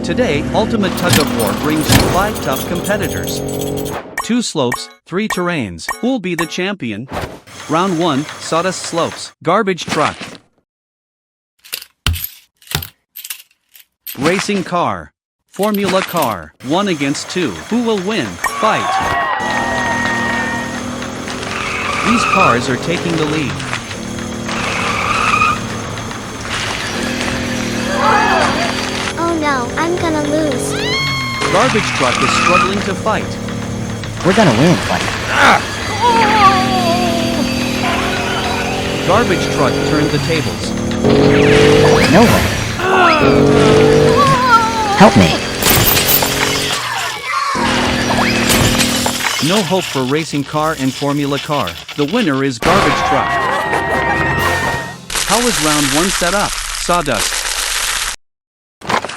Today, Ultimate Tug of War brings you 5 tough competitors. 2 slopes, 3 terrains. Who'll be the champion? Round 1, Sawdust Slopes. Garbage Truck. Racing Car. Formula Car. 1 against 2. Who will win? Fight. These cars are taking the lead. Oh no, I'm gonna lose. Garbage Truck is struggling to fight. We're gonna win, buddy. Garbage Truck turned the tables. No way. Help me. No hope for Racing Car and Formula Car. The winner is Garbage Truck. How was round 1 set up? Sawdust.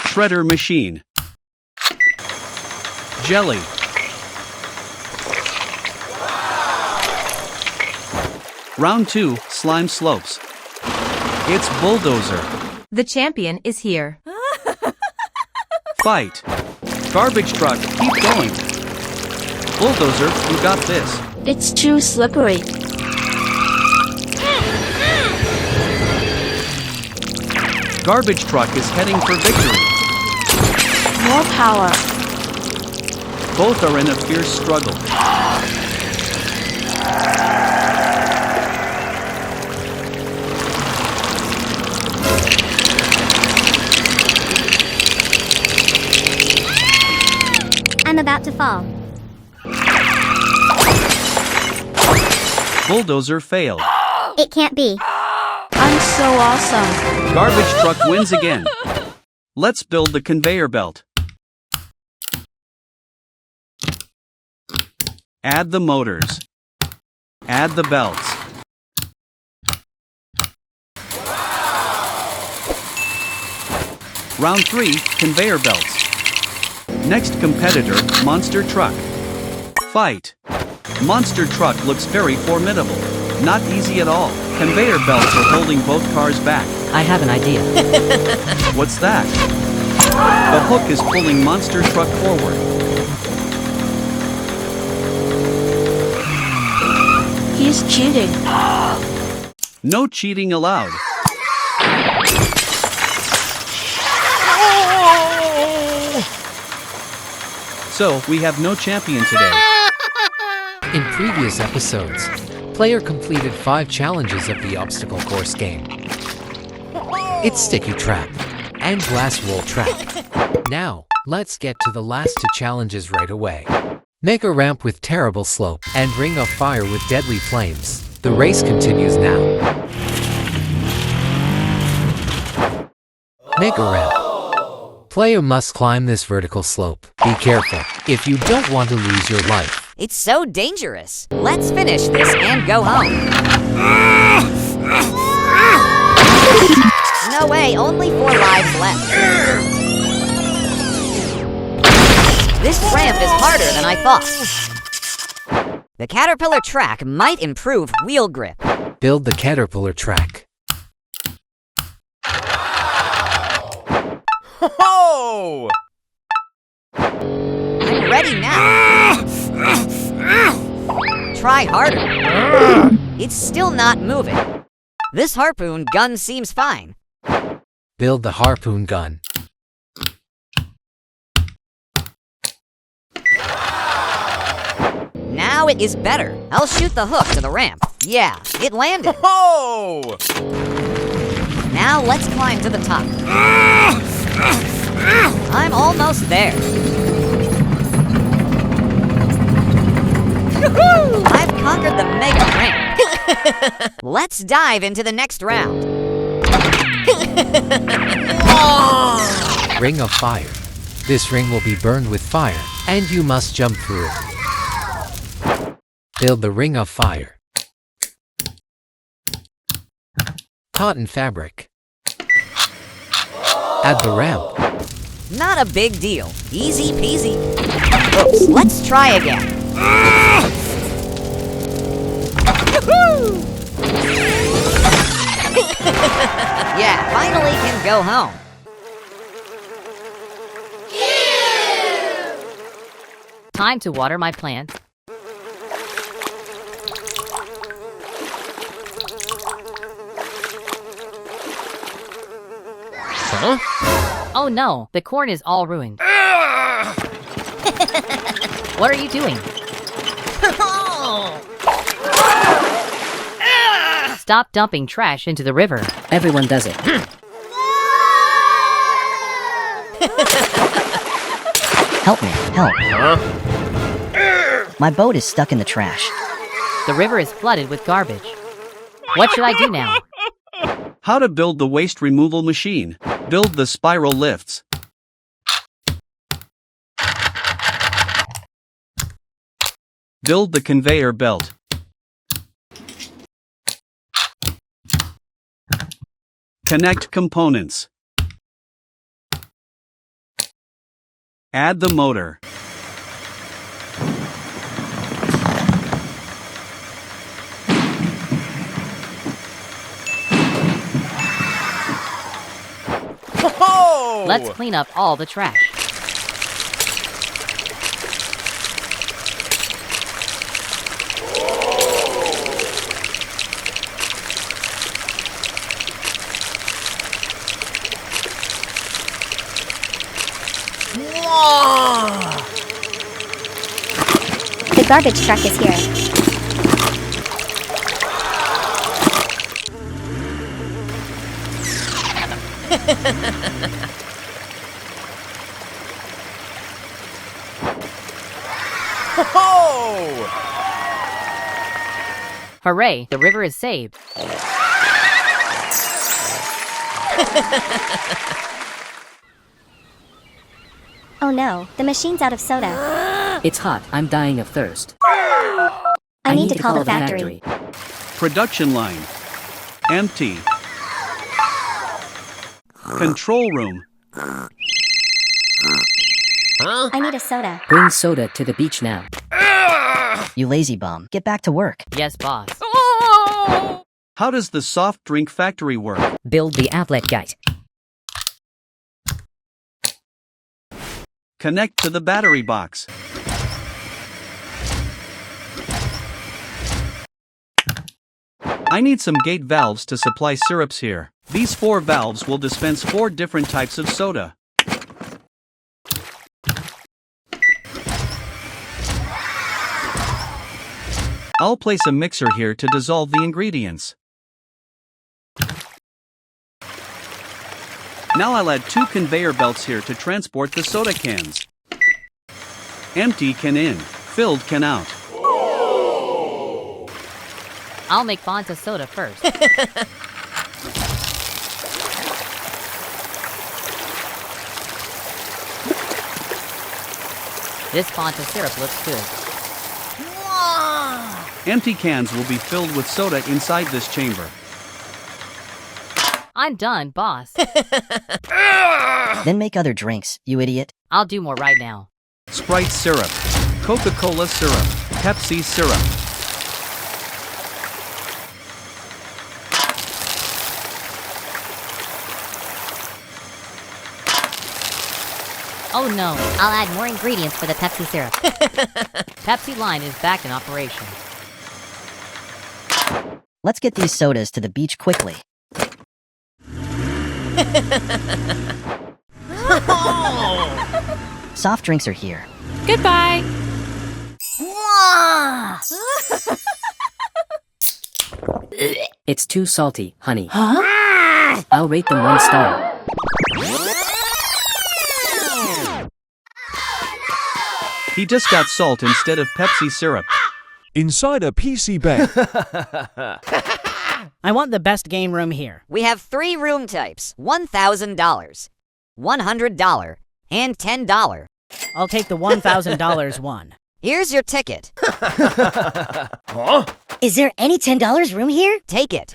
Shredder Machine. Jelly. Round 2, Slime Slopes. It's Bulldozer. The champion is here. Fight. Garbage Truck, keep going. Bulldozer, you got this. It's too slippery. Garbage Truck is heading for victory. More power. Both are in a fierce struggle. I'm about to fall. Bulldozer failed. It can't be. I'm so awesome. Garbage Truck wins again. Let's build the conveyor belt. Add the motors. Add the belts. Round 3, conveyor belts. Next competitor, Monster Truck. Fight. Monster Truck looks very formidable. Not easy at all. Conveyor belts are holding both cars back. I have an idea. What's that? The hook is pulling Monster Truck forward. He's cheating. No cheating allowed. So, we have no champion today. In previous episodes, player completed 5 challenges of the obstacle course game. It's Sticky Trap and Glass Wool Trap. Now, let's get to the last 2 challenges right away. Make a ramp with terrible slope and Ring of Fire with deadly flames. The race continues now. Make a ramp. Player must climb this vertical slope. Be careful if you don't want to lose your life. It's so dangerous. Let's finish this and go home. No way, only 4 lives left. This ramp is harder than I thought. The caterpillar track might improve wheel grip. Build the caterpillar track. Ho! I'm ready now. Try harder. It's still not moving. This harpoon gun seems fine. Build the harpoon gun. Now it is better. I'll shoot the hook to the ramp. Yeah, it landed. Ho! Now let's climb to the top. I'm almost there. I've conquered the mega ramp. Let's dive into the next round. Ring of Fire. This ring will be burned with fire, and you must jump through it. Build the Ring of Fire. Cotton fabric. Add the ramp. Not a big deal. Easy peasy. Oops, let's try again. Yeah, finally can go home. Time to water my plants. Huh? Oh no, the corn is all ruined. What are you doing? Stop dumping trash into the river. Everyone does it. Help me, help. My boat is stuck in the trash. The river is flooded with garbage. What should I do now? How to build the waste removal machine. Build the spiral lifts. Build the conveyor belt. Connect components. Add the motor. Oh! Let's clean up all the trash. The garbage truck is here. Oh! Hooray, the river is saved. Oh no, the machine's out of soda. It's hot. I'm dying of thirst. I need to call the factory. Production line. Empty. Control room. I need a soda. Bring soda to the beach now. You lazy bum. Get back to work. Yes, boss. How does the soft drink factory work? Build the outlet gate. Connect to the battery box. I need some gate valves to supply syrups here. These 4 valves will dispense 4 different types of soda. I'll place a mixer here to dissolve the ingredients. Now I'll add 2 conveyor belts here to transport the soda cans. Empty can in, filled can out. I'll make Fanta soda first. This Fanta syrup looks good. Empty cans will be filled with soda inside this chamber. I'm done, boss. Then make other drinks, you idiot. I'll do more right now. Sprite syrup, Coca-Cola syrup, Pepsi syrup. Oh no, I'll add more ingredients for the Pepsi syrup. Pepsi line is back in operation. Let's get these sodas to the beach quickly. Soft drinks are here. Goodbye. It's too salty, honey. I'll rate them 1 star. He just got salt instead of Pepsi syrup. Inside a PC bag. I want the best game room here. We have 3 room types: $1,000, $100, and $10. I'll take the $1,000 one. Here's your ticket. Is there any $10 room here? Take it.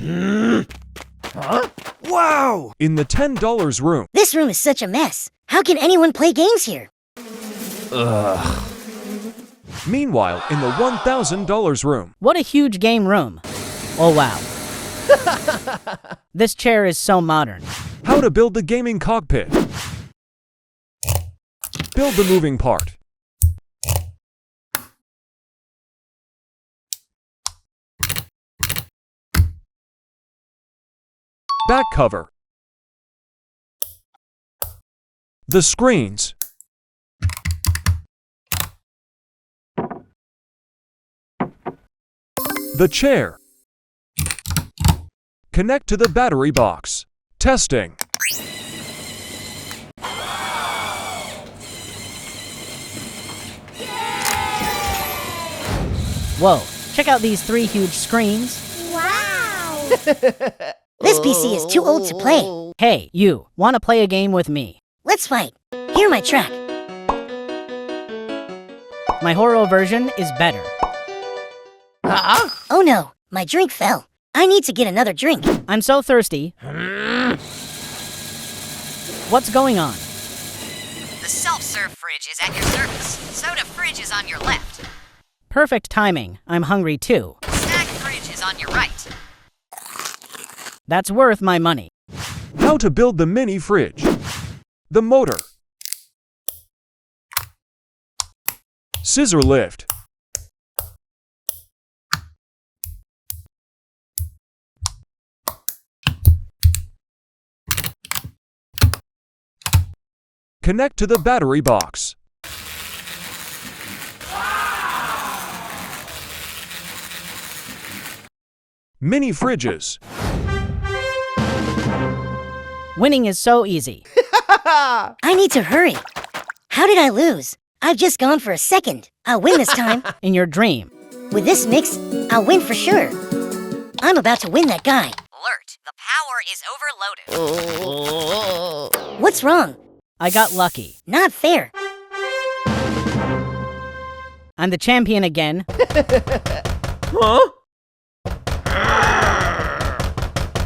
Wow! In the $10 room. This room is such a mess. How can anyone play games here? Meanwhile, in the $1,000 room. What a huge game room. Oh wow. This chair is so modern. How to build the gaming cockpit. Build the moving part. Back cover. The screens. The chair. Connect to the battery box. Testing. Whoa, check out these 3 huge screens. Wow! This PC is too old to play. Hey, you, wanna play a game with me? Let's fight. Hear my track. My horror version is better. Oh no, my drink fell. I need to get another drink. I'm so thirsty. What's going on? The self-serve fridge is at your service. Soda fridge is on your left. Perfect timing. I'm hungry too. Snack fridge is on your right. That's worth my money. How to build the mini fridge. The motor. Scissor lift. Connect to the battery box. Mini fridges. Winning is so easy. I need to hurry. How did I lose? I've just gone for a second. I'll win this time. In your dream. With this mix, I'll win for sure. I'm about to win that guy. Alert, the power is overloaded. What's wrong? I got lucky. Not fair. I'm the champion again.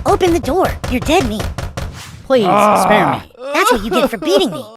Open the door. You're dead meat. Please, spare me. That's what you get for beating me.